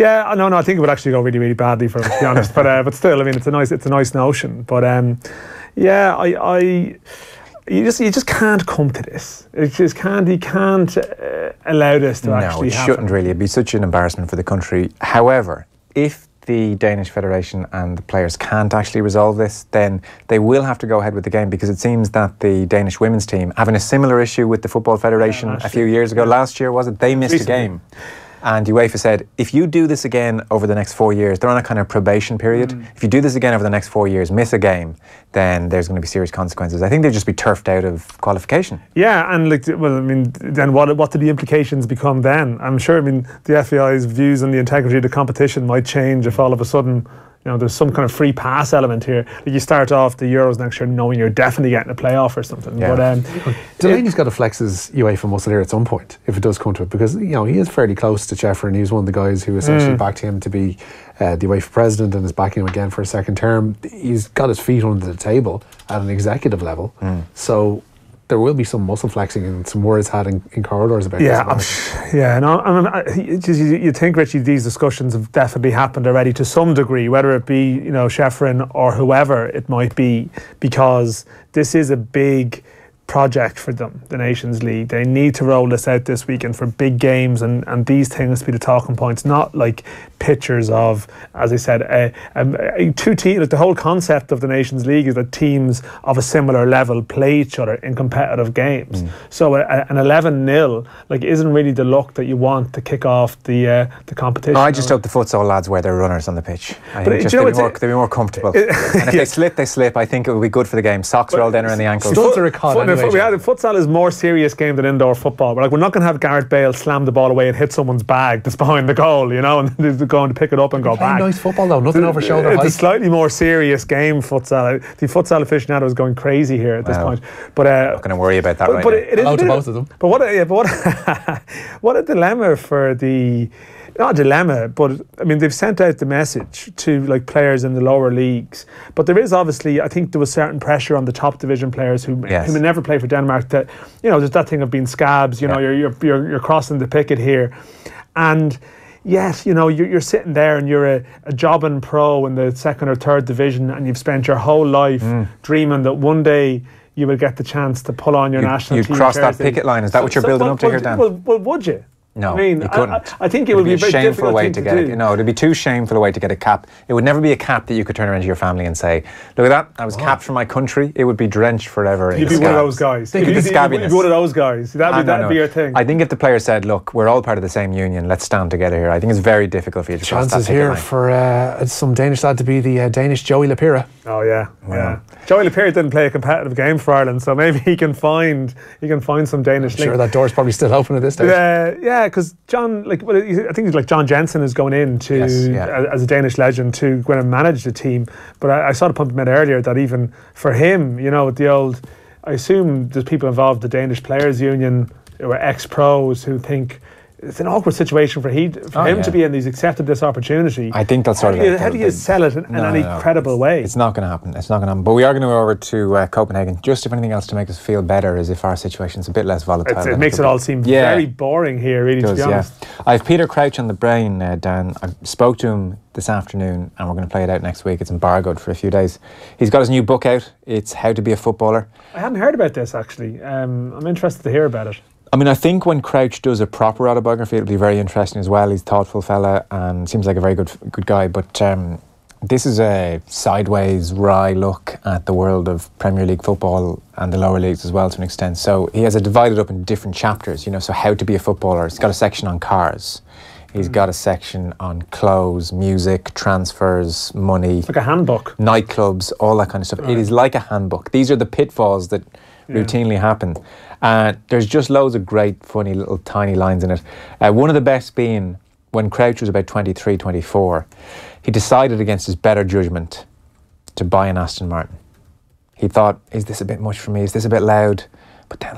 Yeah, no, I think it would actually go really, really badly for him, to be honest. But still, I mean, it's a nice notion. But yeah, you just can't come to this. It just can't. You can't allow this to actually happen. No, it shouldn't really. It'd be such an embarrassment for the country. However, if the Danish Federation and the players can't actually resolve this, then they will have to go ahead with the game, because it seems that the Danish women's team, having a similar issue with the Football Federation a few years ago, last year was it, they missed a game. And UEFA said, if you do this again over the next 4 years, they're on a kind of probation period. If you do this again over the next 4 years, miss a game, then there's going to be serious consequences. I think they'll just be turfed out of qualification. Yeah, and well, I mean, then what do the implications become then? I'm sure, I mean, the FAI's views on the integrity of the competition might change if all of a sudden, there's some kind of free pass element here. Like you start off the Euros next year knowing you're definitely getting a playoff or something. Yeah. But Delaney's got to flex his UEFA muscle here at some point, if it does come to it, because he is fairly close to Sheffrin. He's one of the guys who essentially backed him to be the UEFA president and is backing him again for a second term. He's got his feet under the table at an executive level. So there will be some muscle flexing and some words had in corridors about this. You think, Richie, these discussions have definitely happened already to some degree, whether it be Sheffrin or whoever it might be, because this is a big project for them, the Nations League. They need to roll this out this weekend for big games, and these things to be the talking points, not like pictures of, as I said, two teams. Like the whole concept of the Nations League is that teams of a similar level play each other in competitive games. So an 11-0 isn't really the look that you want to kick off the competition. I just hope the futsal lads wear their runners on the pitch. I think they'd be more comfortable. And if they slip, they slip. I think it would be good for the game. Socks rolled in around the ankles. Futsal is a more serious game than indoor football. We're not going to have Gareth Bale slam the ball away and hit someone's bag that's behind the goal, and they're going to pick it up and go back. Nice football though, nothing over shoulder height. It's a slightly more serious game, futsal. The futsal aficionado is going crazy here at this point. But I'm not going to worry about that right now. It is to both of them. But what a dilemma for the... Not a dilemma, but I mean, they've sent out the message to players in the lower leagues. But there is obviously, I think there was certain pressure on the top division players who may never play for Denmark. That there's that thing of being scabs. You're crossing the picket here, and yes, you're sitting there and you're a jobbing pro in the second or third division, and you've spent your whole life dreaming that one day you will get the chance to pull on your national team. You'd cross that picket line. Is that what you're building up to here, Dan? Well, would you? No, you couldn't. I think it would be a very shameful way to get it. It'd be too shameful a way to get a cap. It would never be a cap that you could turn around to your family and say, "Look at that! I was capped for my country." It would be drenched forever. You'd be one of those guys. You'd be one of those guys. That'd be your thing. I think if the players said, "Look, we're all part of the same union. Let's stand together here," I think it's very difficult for you to cross that picket line. Chances here for some Danish lad to be the Danish Joey Lapira. Oh yeah. Joey Lapira didn't play a competitive game for Ireland, so maybe he can find some Danish. I'm sure that door's probably still open at this stage. Yeah, because John, I think it's John Jensen is going in to as a Danish legend to go in and manage the team. But I saw the point made earlier that even for him, with the old, I assume there's people involved, the Danish Players Union, who are ex-pros who think it's an awkward situation for him to be in. He's accepted this opportunity. I think that's sort of how do you sell it in any credible way? It's not going to happen. It's not going to happen. But we are going to go over to Copenhagen. Just if anything else to make us feel better is if our situation's a bit less volatile. It makes it all seem very boring here, really, to be honest. I have Peter Crouch on the brain, Dan. I spoke to him this afternoon and we're going to play it out next week. It's embargoed for a few days. He's got his new book out. It's How to Be a Footballer. I hadn't heard about this, actually. I'm interested to hear about it. I mean, I think when Crouch does a proper autobiography, it'll be very interesting as well. He's a thoughtful fella and seems like a very good guy. But this is a sideways, wry look at the world of Premier League football and the lower leagues as well, to an extent. So he has it divided up in different chapters, so how to be a footballer. He's got a section on cars. He's got a section on clothes, music, transfers, money. It's like a handbook. Nightclubs, all that kind of stuff. Right. It is like a handbook. These are the pitfalls that routinely happen. There's just loads of great, funny little tiny lines in it. One of the best being when Crouch was about 23, 24, he decided against his better judgment to buy an Aston Martin. He thought, is this a bit much for me? Is this a bit loud? But then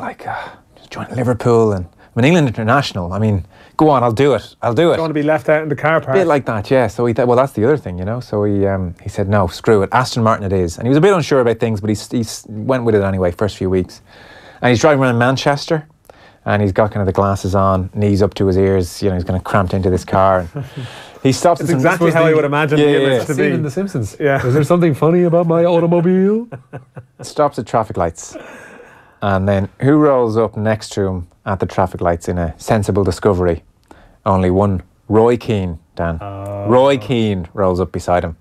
just join Liverpool and I'm an England international. I mean, go on, I'll do it. Don't want to be left out in the car park. A bit like that, yeah. So he thought, well, that's the other thing, So he said, no, screw it. Aston Martin it is. And he was a bit unsure about things, but he went with it anyway, first few weeks. And he's driving around Manchester and he's got kind of the glasses on, knees up to his ears. He's kind of cramped into this car. And He stops. It's exactly how I would imagine the image to Scene be. in The Simpsons. Yeah. Is there something funny about my automobile? Stops at traffic lights. And then who rolls up next to him at the traffic lights in a sensible discovery? Only one. Roy Keane, Dan. Roy Keane rolls up beside him.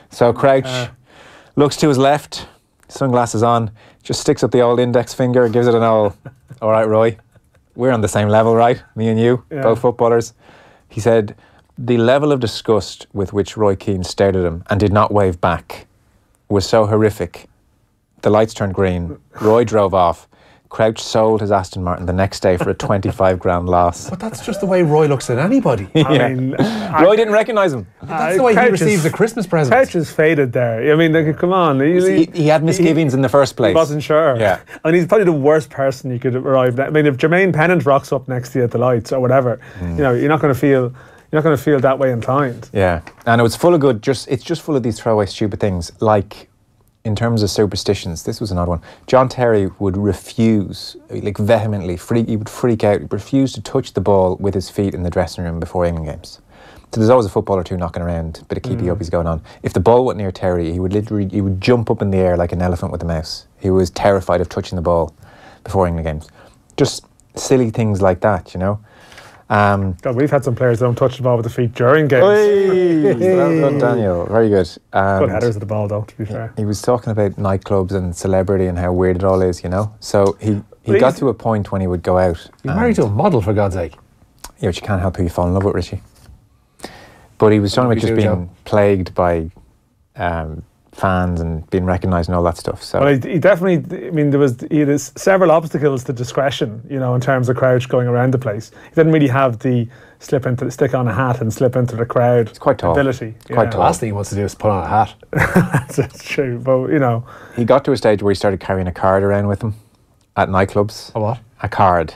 So Crouch looks to his left, sunglasses on, just sticks up the old index finger, gives it an old, all right, Roy, we're on the same level, right? Me and you, both footballers. He said the level of disgust with which Roy Keane stared at him and did not wave back was so horrific. The lights turned green. Roy drove off. Crouch sold his Aston Martin the next day for a 25 grand loss. But that's just the way Roy looks at anybody. I mean, Roy didn't recognise him. That's the way he receives a Christmas present. Crouch is faded there. I mean, like, come on. He had misgivings in the first place. He wasn't sure. Yeah. And he's probably the worst person you could arrive at. I mean, if Jermaine Pennant rocks up next to you at the lights or whatever, you know, you're not going to feel that way inclined. Yeah. And it was full of it's just full of these throwaway stupid things. Like, in terms of superstitions, this was an odd one. John Terry would refuse, like vehemently, he would freak out, he'd refuse to touch the ball with his feet in the dressing room before England games. So there's always a football or two knocking around, a bit of keepy-uppies going on. If the ball went near Terry, he would jump up in the air like an elephant with a mouse. He was terrified of touching the ball before England games. Just silly things like that, you know. God, we've had some players that don't touch the ball with the feet during games. Well done, Daniel. Very good. Good headers of the ball, though, to be fair. He was talking about nightclubs and celebrity and how weird it all is, you know. So he got to a point when he would go out. He's married to a model, for God's sake. Yeah, but you can't help who you fall in love with, Richie. But he was talking about just being plagued by fans and being recognised and all that stuff. So well, he definitely. I mean, he had several obstacles to discretion, you know, in terms of Crouch going around the place. He didn't really have the stick on a hat and slip into the crowd. It's quite tall. Ability. It's quite The tall. last thing he wants to do is put on a hat. That's true, but you know, he got to a stage where he started carrying a card around with him at nightclubs. A what? A card.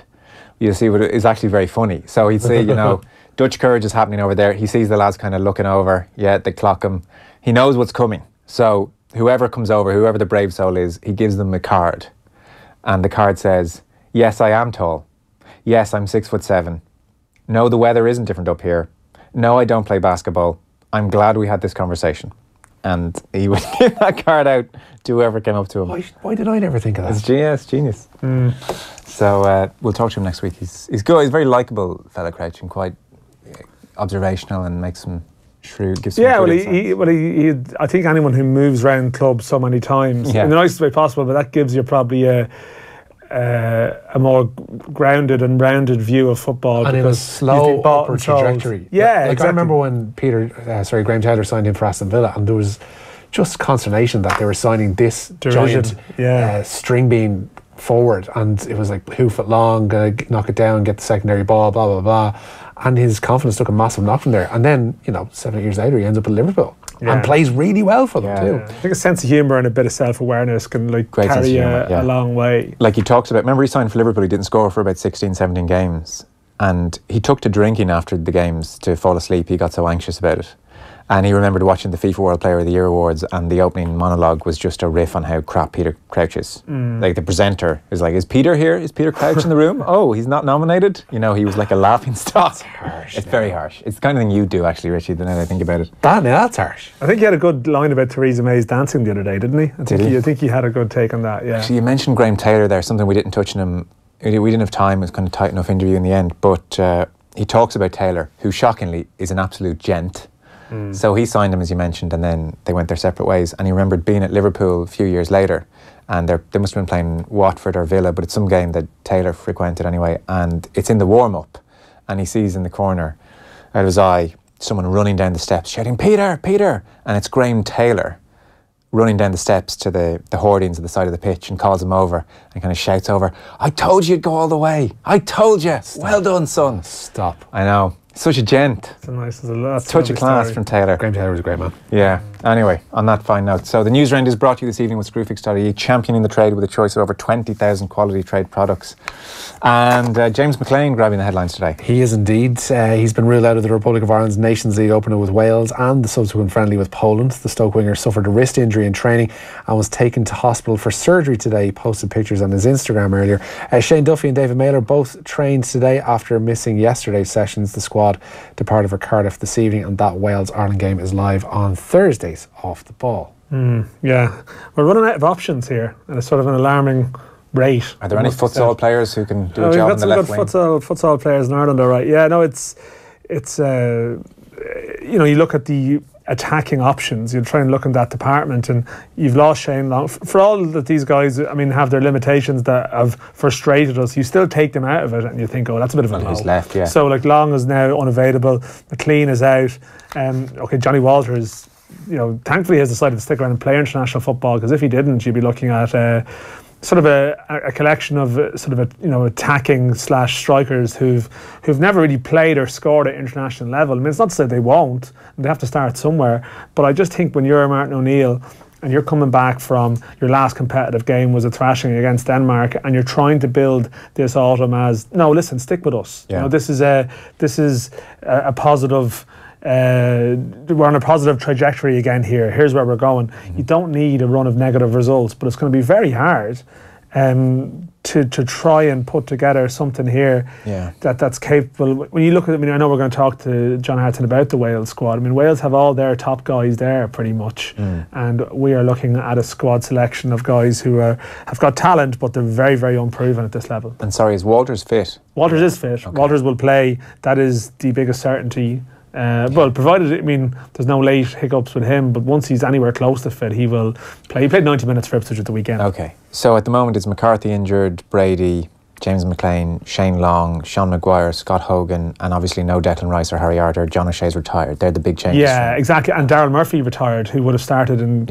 You see, what is actually very funny. So he'd see, you know, Dutch courage is happening over there. He sees the lads kind of looking over. Yeah, they clock him. He knows what's coming. So whoever comes over, whoever the brave soul is, he gives them a card. And the card says, yes, I am tall. Yes, I'm 6'7". No, the weather isn't different up here. No, I don't play basketball. I'm glad we had this conversation. And he would give that card out to whoever came up to him. Why did I never think of that? It's genius. So we'll talk to him next week. He's good. He's a very likeable fella, Crouch, and quite observational and makes him shrewd. Gives yeah. I think anyone who moves around clubs so many times in the nicest way possible, but that gives you probably a more grounded and rounded view of football. And in a slow upward trajectory. Yeah, like exactly. I remember when Graham Taylor signed him for Aston Villa, and there was just consternation that they were signing this giant string bean forward, and it was like hoof it long, gonna knock it down, get the secondary ball, blah blah blah, and his confidence took a massive knock from there. And then 7 years later, he ends up at Liverpool and plays really well for them too. I think a sense of humour and a bit of self-awareness can carry a long way. Like he talks about, remember he signed for Liverpool, he didn't score for about 16, 17 games, and he took to drinking after the games to fall asleep. He got so anxious about it. And he remembered watching the FIFA World Player of the Year awards, and the opening monologue was just a riff on how crap Peter Crouch is. Like the presenter is like, is Peter here? Is Peter Crouch in the room? Oh, he's not nominated? You know, he was like a laughing stock. It's harsh. It's very harsh. It's the kind of thing you do, actually, Richie, now that I think about it. That's harsh. I think he had a good line about Theresa May's dancing the other day, didn't he? I think he had a good take on that, yeah. Actually, you mentioned Graham Taylor there, something we didn't touch on him. We didn't have time. It was kind of tight enough interview in the end. But he talks about Taylor, who shockingly is an absolute gent. So he signed him, as you mentioned, and then they went their separate ways. And he remembered being at Liverpool a few years later, and they must have been playing Watford or Villa, but it's some game that Taylor frequented anyway. And it's in the warm-up, and he sees in the corner out of his eye someone running down the steps shouting, "Peter, Peter!" And it's Graham Taylor running down the steps to the hoardings at the side of the pitch, and calls him over and kind of shouts over, "I told you you'd go all the way. I told you. Stop. Well done, son." Stop. I know. Such a gent. It's a nice touch of class from Taylor. Graham Taylor was a great man. Yeah. Anyway, on that fine note, so the news round is brought to you this evening with Screwfix.ie, championing the trade with a choice of over 20,000 quality trade products. And James McLean grabbing the headlines today. He is indeed. He's been ruled out of the Republic of Ireland's Nations League opener with Wales and the subsequent friendly with Poland. The Stoke winger suffered a wrist injury in training and was taken to hospital for surgery today. He posted pictures on his Instagram earlier. Shane Duffy and David Mailer both trained today after missing yesterday's sessions. The squad squad departed for Cardiff this evening, and that Wales-Ireland game is live on Thursdays off the ball. Yeah, we're running out of options here, and it's sort of an alarming rate. Are there any futsal players who can do a job in the left wing? We've got some good futsal players in Ireland, all right. Yeah, no, it's you know, you look at the attacking options, you try and look in that department, and you've lost Shane Long. For all that these guys, I mean, have their limitations that have frustrated us, you still take them out of it and you think, oh, that's a bit of a blow. He's left, yeah. So like Long is now unavailable, McLean is out, okay, Johnny Walters, you know, thankfully has decided to stick around and play international football, because if he didn't, you'd be looking at sort of a collection of sort of attacking / strikers who've never really played or scored at international level. I mean, it's not to say they won't, and they have to start somewhere, but I just think when you're Martin O'Neill and you're coming back from your last competitive game was a thrashing against Denmark, and you're trying to build this autumn as, no, listen, stick with us. Yeah. You know, this is a positive. We're on a positive trajectory again here. Here's where we're going. You don't need a run of negative results, but it's going to be very hard to try and put together something here that's capable. When you look at, I mean, I know we're going to talk to John Hartson about the Wales squad. I mean, Wales have all their top guys there pretty much, and we are looking at a squad selection of guys who have got talent, but they're very, very unproven at this level. And sorry, is Walters fit? Walters is fit. Okay. Walters will play. That is the biggest certainty. Well, provided, I mean, there's no late hiccups with him, but once he's anywhere close to fit, he will play. He played 90 minutes for Ipswich at the weekend. Okay, so at the moment it's McCarthy injured, Brady, James McLean, Shane Long, Sean Maguire, Scott Hogan, and obviously no Declan Rice or Harry Arter. John O'Shea's retired. They're the big changes. Yeah, exactly. And Daryl Murphy retired, who would have started in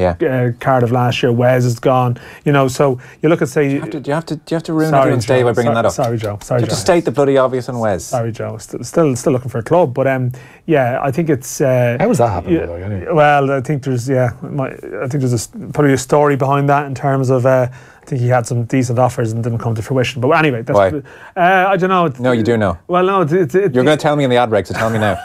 Cardiff last year. Wes is gone. You know, so you look at, say, do you have to ruin everyone's day by bringing that up? Sorry, Joe. Sorry, you have to state the bloody obvious on Wes. Sorry, Joe. Still looking for a club, but yeah, I think it's. How was that happening? Anyway? Well, I think there's probably a story behind that in terms of. I think he had some decent offers and didn't come to fruition. But anyway, that's, why? I don't know. No, you do know. Well, no, you're going to tell me in the ad break, so tell me now.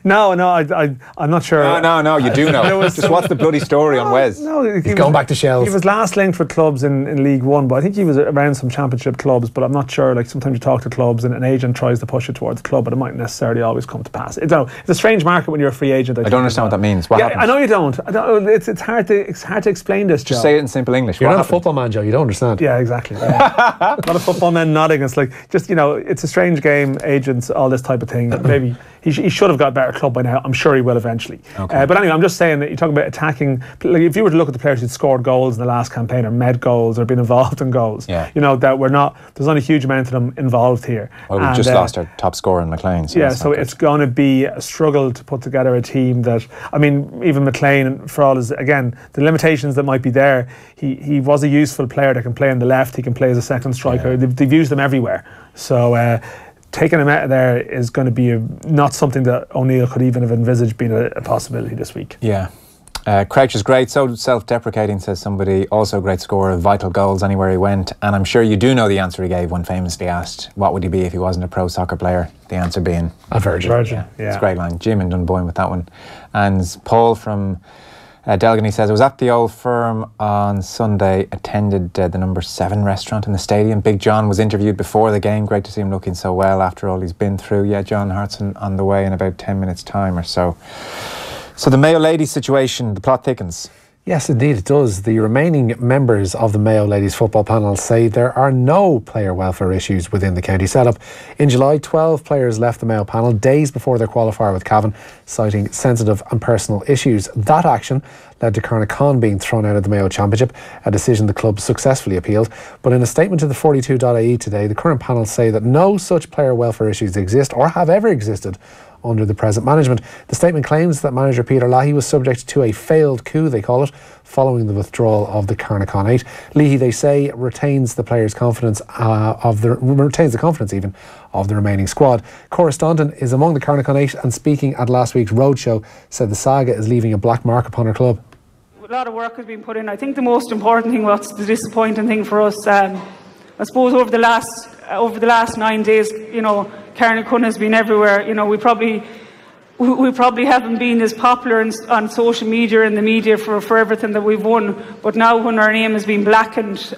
No, I'm not sure. No, you do know. Just what's the bloody story on Wes? No, he's going back to Shells. He was last linked with clubs in League One, but I think he was around some championship clubs. But I'm not sure. Like, sometimes you talk to clubs and an agent tries to push you towards the club, but it might necessarily always come to pass. It's a strange market when you're a free agent. I don't understand what that means. What happened? I know you don't. It's hard to explain this, Joe. Just say it in simple English. You're not a football man, Joe. You don't understand. Yeah, exactly. Yeah. A lot of football men nodding. It's like, just, you know, it's a strange game, agents, all this type of thing. Maybe he should have got a better club by now. I'm sure he will eventually. Okay. But anyway, I'm just saying that you talk about attacking. Like, if you were to look at the players who'd scored goals in the last campaign or made goals or been involved in goals, you know, that there's not a huge amount of them involved here. Well, we've just lost our top scorer in McLean. So it's going to be a struggle to put together a team that, I mean, even McLean, for all his, again, the limitations that might be there, he was a useful player that can play on the left, he can play as a second striker. They've used him everywhere. So taking him out of there is going to be not something that O'Neill could even have envisaged being a possibility this week. Yeah. Crouch is great, so self-deprecating, says somebody. Also great scorer, vital goals anywhere he went. And I'm sure you do know the answer he gave when famously asked, what would he be if he wasn't a pro soccer player? The answer being a virgin. Yeah. It's a great line. Jim and Dunboyne with that one. And Paul from Delgany says, I was at the Old Firm on Sunday, attended the number 7 restaurant in the stadium. Big John was interviewed before the game. Great to see him looking so well after all he's been through. Yeah, John Hartson on the way in about 10 minutes time or so. So the Mayo ladies situation, the plot thickens. Yes, indeed it does. The remaining members of the Mayo ladies football panel say there are no player welfare issues within the county setup. In July, 12 players left the Mayo panel days before their qualifier with Cavan, citing sensitive and personal issues. That action led to Carnacon being thrown out of the Mayo Championship, a decision the club successfully appealed. But in a statement to the 42.ie today, the current panel say that no such player welfare issues exist or have ever existed under the present management. The statement claims that manager Peter Leahy was subject to a failed coup, they call it, following the withdrawal of the Carnacon 8. Leahy, they say, retains the players' confidence retains the confidence even of the remaining squad. Cora Staunton is among the Carnacon 8 and speaking at last week's roadshow said the saga is leaving a black mark upon her club. A lot of work has been put in. I think the most important thing, what's the disappointing thing for us, I suppose over the last 9 days, you know, Carnacon has been everywhere. You know, we probably haven't been as popular on social media and the media for everything that we've won. But now, when our name has been blackened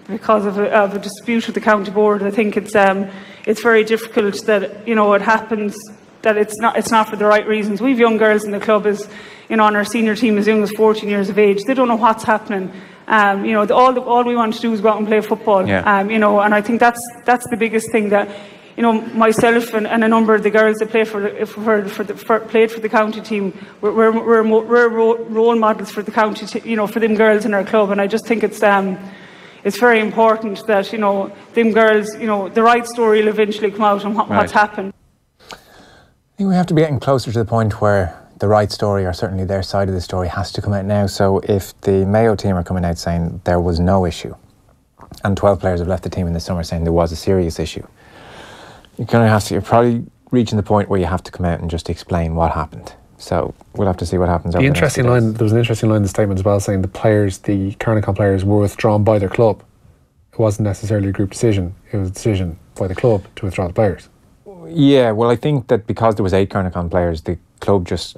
because of a dispute with the county board, I think it's very difficult that, you know, it happens that it's not for the right reasons. We've young girls in the club on our senior team as young as 14 years of age. They don't know what's happening. All we want to do is go out and play football. Yeah. And I think that's the biggest thing that, myself and a number of the girls that played for the county team, we're role models for the county, for them girls in our club. And I just think it's very important that them girls, the right story will eventually come out on what's happened. I think we have to be getting closer to the point where the right story, or certainly their side of the story, has to come out now. So if the Mayo team are coming out saying there was no issue, and 12 players have left the team in the summer saying there was a serious issue, you're probably reaching the point where you have to come out and just explain what happened. So we'll have to see what happens. There was an interesting line in the statement as well, saying the Carnicon players were withdrawn by their club. It wasn't necessarily a group decision. It was a decision by the club to withdraw the players. Yeah, well, I think that because there was 8 Carnicon players, the club just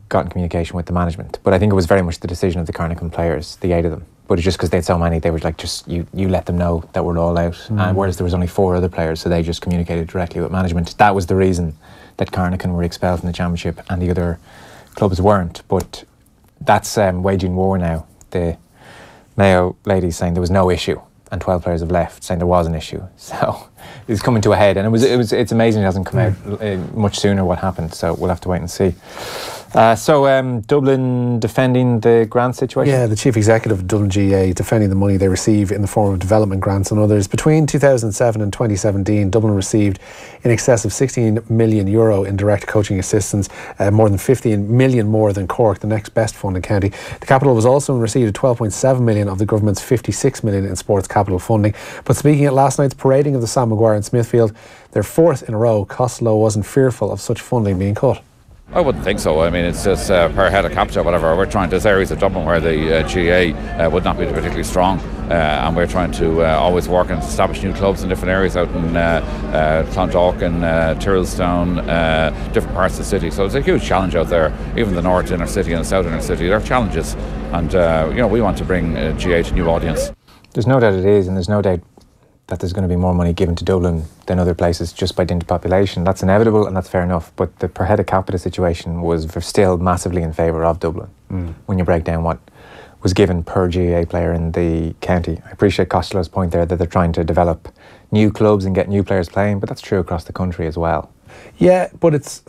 got in communication with the management. But I think it was very much the decision of the Carnicon players, the 8 of them. But it's just because they had so many, they were like, just you let them know that we're all out. And whereas there was only 4 other players, so they just communicated directly with management. That was the reason that Carnicon were expelled from the championship and the other clubs weren't. But that's waging war now. The Mayo ladies saying there was no issue, and 12 players have left saying there was an issue. So it's coming to a head, and it's amazing it hasn't come out much sooner what happened. So we'll have to wait and see. So Dublin defending the grant situation? Yeah, the chief executive of Dublin GAA defending the money they receive in the form of development grants and others. Between 2007 and 2017, Dublin received in excess of €16 million in direct coaching assistance, more than 15 million more than Cork, the next best funded county. The capital was also in receipt of 12.7 million of the government's 56 million in sports capital funding. But speaking at last night's parading of the Sam Maguire in Smithfield, their 4th in a row, Costello wasn't fearful of such funding being cut. I wouldn't think so. I mean, it's just per head of capita, whatever. We're trying, there's areas of Dublin where the GAA would not be particularly strong, and we're trying to always work and establish new clubs in different areas out in Clondalk and Tyrrellstown, different parts of the city. So it's a huge challenge out there. Even the north inner city and the south inner city, there are challenges, and we want to bring GAA to new audience. There's no doubt it is, and there's no doubt that there's going to be more money given to Dublin than other places just by dint of population. That's inevitable and that's fair enough, but the per head of capita situation was still massively in favour of Dublin when you break down what was given per GAA player in the county. I appreciate Costello's point there that they're trying to develop new clubs and get new players playing, but that's true across the country as well. Yeah, but it's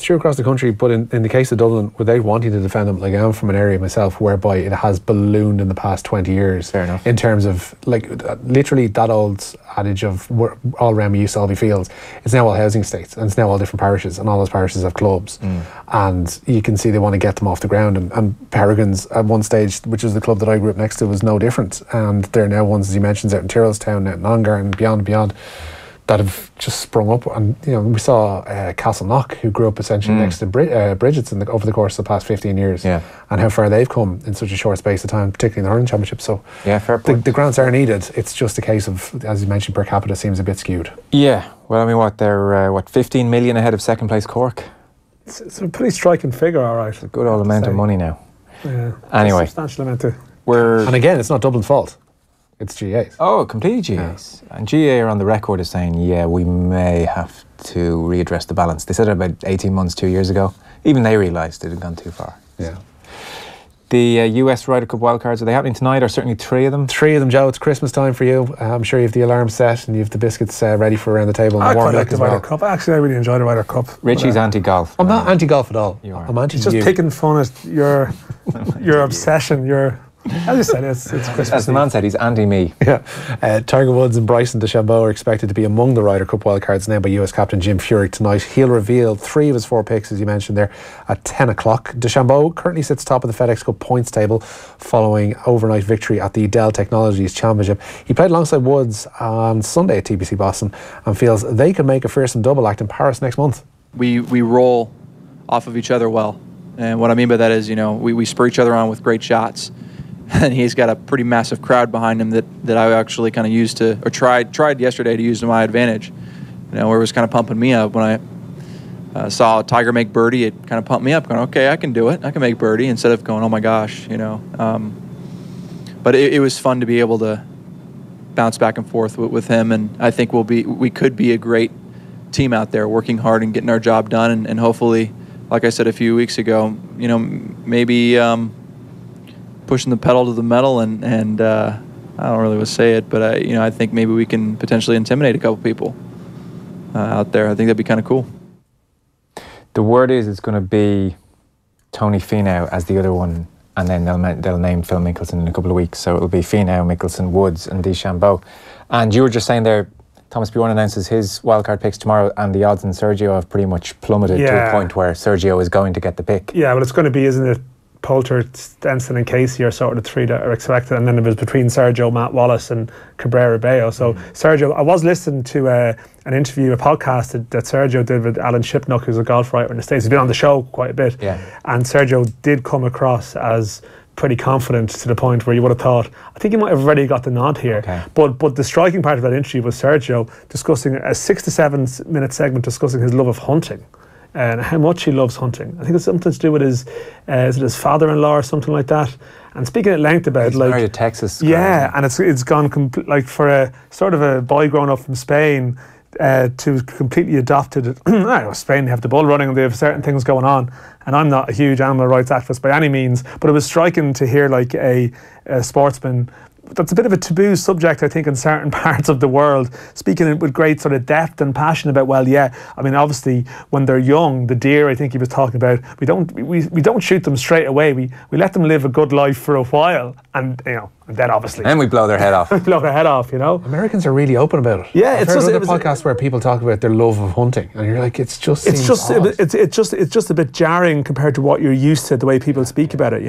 true across the country, but in the case of Dublin, without wanting to defend them, like I'm from an area myself whereby it has ballooned in the past 20 years. Fair enough. In terms of, like, literally that old adage of all around me used to all be fields. It's now all housing estates, and it's now all different parishes, and all those parishes have clubs. And you can see they want to get them off the ground. And Peregrines at one stage, which was the club that I grew up next to, was no different. And there are now ones, as you mentioned, out in Tyrrellstown, out in Ongar, and beyond, that have just sprung up. And we saw Castleknock, who grew up essentially next to Bridget's over the course of the past 15 years, and how far they've come in such a short space of time, particularly in the hurling championship. So yeah, fair point. The grants are needed. It's just a case of, as you mentioned, per capita seems a bit skewed. Yeah, well, I mean, they're 15 million ahead of second place Cork. It's a pretty striking figure, all right. It's a good old amount of money now. Yeah, anyway, a substantial amount of. And again, it's not Dublin's fault. It's GA's. Oh, completely GA's. Yeah. And GAA are on the record as saying, yeah, we may have to readdress the balance. They said it about 18 months, 2 years ago. Even they realised it had gone too far. Yeah. The US Ryder Cup wildcards, are they happening tonight, or certainly 3 of them? 3 of them, Joe. It's Christmas time for you. I'm sure you have the alarm set and you have the biscuits ready for around the table. And I warm quite like the Ryder Cup. Actually, I really enjoy the Ryder Cup. Richie's anti-golf. I'm not anti-golf at all. You are. I'm anti-you. It's just picking fun at your obsession, as you said, it's Christmas. As the man said, he's anti-me. Yeah. Tiger Woods and Bryson DeChambeau are expected to be among the Ryder Cup wildcards now by US captain Jim Furyk tonight. He'll reveal 3 of his 4 picks, as you mentioned there, at 10 o'clock. DeChambeau currently sits top of the FedEx Cup points table following overnight victory at the Dell Technologies Championship. He played alongside Woods on Sunday at TBC Boston and feels they could make a fearsome double act in Paris next month. We roll off of each other well. And what I mean by that is, we spur each other on with great shots. And he's got a pretty massive crowd behind him that I actually kind of used to, or tried yesterday to use to my advantage. Where it was kind of pumping me up. When I saw Tiger make birdie, it kind of pumped me up, going, okay, I can do it. I can make birdie, instead of going, oh my gosh, But it was fun to be able to bounce back and forth with him, and I think we could be a great team out there working hard and getting our job done, and hopefully, like I said a few weeks ago, maybe pushing the pedal to the metal, and I don't really want to say it, but I think maybe we can potentially intimidate a couple people out there. I think that'd be kind of cool. The word is it's going to be Tony Finau as the other one, and then they'll name Phil Mickelson in a couple of weeks. So it'll be Finau, Mickelson, Woods, and DeChambeau. And you were just saying there, Thomas Bjorn announces his wildcard picks tomorrow, and the odds on Sergio have pretty much plummeted to a point where Sergio is going to get the pick. Yeah, well, it's going to be, isn't it? Poulter, Stenson and Casey are sort of the three that are expected, and then it was between Sergio, Matt Wallace and Cabrera Bello. So Sergio, I was listening to an interview, a podcast that Sergio did with Alan Shipnuck, who's a golf writer in the States. He's been on the show quite a bit, and Sergio did come across as pretty confident to the point where you would have thought, I think he might have already got the nod here. But the striking part of that interview was Sergio discussing a 6 to 7 minute segment discussing his love of hunting and how much he loves hunting. I think it's something to do with his father-in-law or something like that. And speaking at length about he's married a Texas girl. Yeah, and it's gone like for a sort of a boy growing up from Spain to completely adopted. Spain, they have the bull running and they have certain things going on. And I'm not a huge animal rights activist by any means, but it was striking to hear like a sportsman that's a bit of a taboo subject, I think, in certain parts of the world, speaking with great sort of depth and passion about, obviously when they're young, the deer, I think he was talking about, we don't shoot them straight away. We let them live a good life for a while, and and then obviously and we blow their head off. Blow their head off, Americans are really open about it. Yeah, I've heard other podcasts where people talk about their love of hunting, and you're like, it's just a bit jarring compared to what you're used to, the way people speak about it,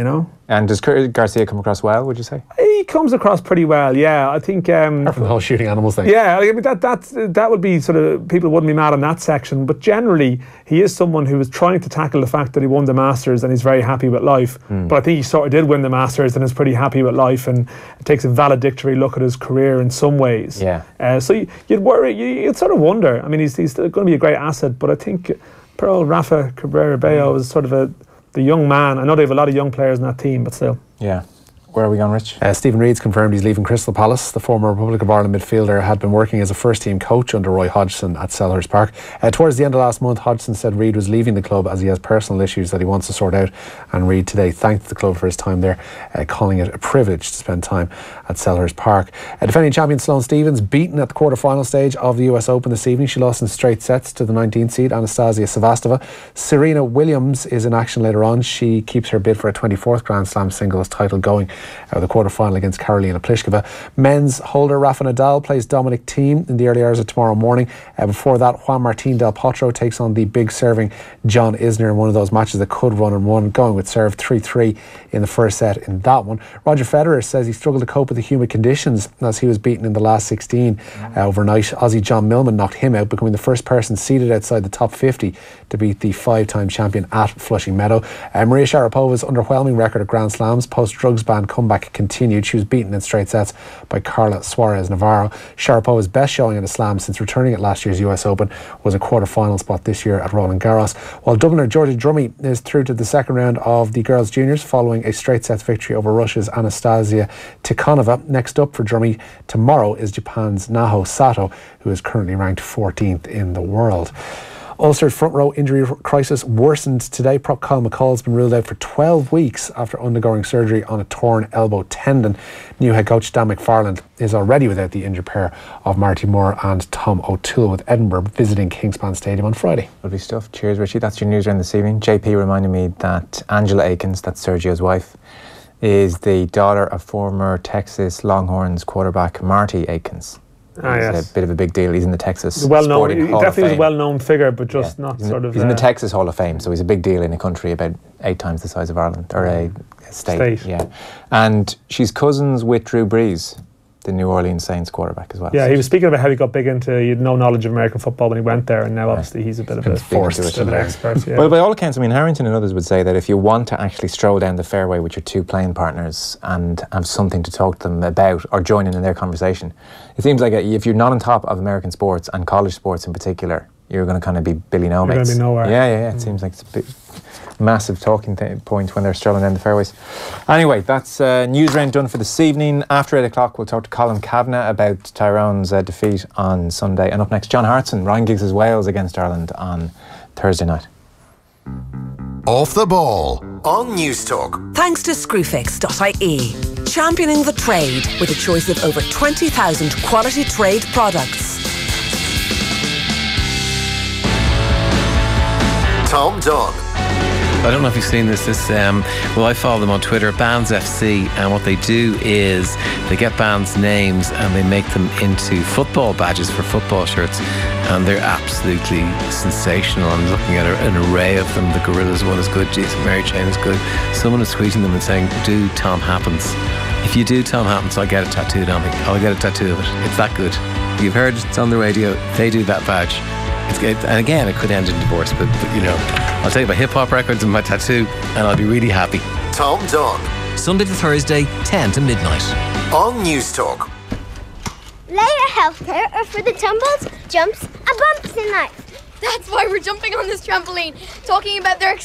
And does Garcia come across well, would you say? He comes across pretty well, yeah. I think apart from the whole shooting animals thing. Yeah, I mean that would be sort of, people wouldn't be mad on that section, but generally he is someone who is trying to tackle the fact that he won the Masters and he's very happy with life. But I think he sort of did win the Masters and is pretty happy with life, and it takes a valedictory look at his career in some ways. Yeah. So you'd worry, you'd sort of wonder. I mean, he's going to be a great asset, but I think Pearl Rafa Cabrera Bello is sort of the young man. I know they have a lot of young players in that team, but still. Yeah. Where are we going, Rich? Stephen Reid's confirmed he's leaving Crystal Palace. The former Republic of Ireland midfielder had been working as a first-team coach under Roy Hodgson at Selhurst Park. Towards the end of last month, Hodgson said Reid was leaving the club as he has personal issues that he wants to sort out, and Reid today thanked the club for his time there, calling it a privilege to spend time at Selhurst Park. Defending champion Sloane Stephens beaten at the quarter-final stage of the US Open this evening. She lost in straight sets to the 19th seed, Anastasia Sevastova. Serena Williams is in action later on. She keeps her bid for a 24th Grand Slam singles title going. The quarter-final against Karolina Pliskova. Men's holder Rafa Nadal plays Dominic Thiem in the early hours of tomorrow morning. Before that, Juan Martín del Potro takes on the big serving John Isner in one of those matches that could run and one, going with serve 3-3 in the first set in that one. Roger Federer says he struggled to cope with the humid conditions as he was beaten in the last 16 overnight. Aussie John Millman knocked him out, becoming the first person seated outside the top 50 to beat the 5-time champion at Flushing Meadow. Maria Sharapova's underwhelming record at Grand Slams post-drugs ban comeback continued. She was beaten in straight sets by Carla Suarez Navarro. Sharapova's best showing at a slam since returning at last year's US Open was a quarter-final spot this year at Roland Garros. While Dubliner Georgia Drummy is through to the second round of the Girls Juniors following a straight sets victory over Russia's Anastasia Tikhonova. Next up for Drummy tomorrow is Japan's Naho Sato, who is currently ranked 14th in the world. Ulster's front row injury crisis worsened today. Prop Kyle McCall has been ruled out for 12 weeks after undergoing surgery on a torn elbow tendon. New head coach Dan McFarland is already without the injured pair of Marty Moore and Tom O'Toole, with Edinburgh visiting Kingspan Stadium on Friday. Lovely stuff. Cheers, Richie. That's your news round this evening. JP reminded me that Angela Aikens, that's Sergio's wife, is the daughter of former Texas Longhorns quarterback Marty Aikens. He's a bit of a big deal. He's in the Texas Sporting Hall of Fame. He definitely is a well-known figure, but just not sort of... He's in the Texas Hall of Fame, so he's a big deal in a country about 8 times the size of Ireland, or a state. Yeah. And she's cousins with Drew Brees, the New Orleans Saints quarterback as well. Yeah, he was speaking about how he got big into, he had no knowledge of American football when he went there, and now obviously he's a bit of a forced expert. Well, by all accounts, I mean, Harrington and others would say that if you want to actually stroll down the fairway with your two playing partners and have something to talk to them about or join in their conversation, it seems like if you're not on top of American sports and college sports in particular, you're going to kind of be Billy No Mates. You're going to be nowhere. Yeah. It seems like it's a bit... massive talking point when they're strolling down the fairways. Anyway, that's news round done for this evening. After 8 o'clock, we'll talk to Colin Kavanagh about Tyrone's defeat on Sunday. And up next, John Hartson, Ryan Giggs' Wales against Ireland on Thursday night. Off the Ball on News Talk. Thanks to Screwfix.ie, championing the trade with a choice of over 20,000 quality trade products. Tom Dunn. I don't know if you've seen this. Well, I follow them on Twitter, Bands FC, and what they do is they get bands' names and they make them into football badges for football shirts, and they're absolutely sensational. I'm looking at an array of them. The Gorillaz one is good. Jason Mary Chain is good. Someone is tweeting them and saying, "Do Tom Happens." If you do Tom Happens, I'll get it tattooed on me. I'll get a tattoo of it. It's that good. You've heard it's on the radio. They do that badge. And again, it could end in divorce, but you know, I'll take my hip-hop records and my tattoo and I'll be really happy. Tom Dunn. Sunday to Thursday, 10 to midnight. On News Talk. Later healthcare are for the tumbles, jumps and bumps in life. That's why we're jumping on this trampoline, talking about their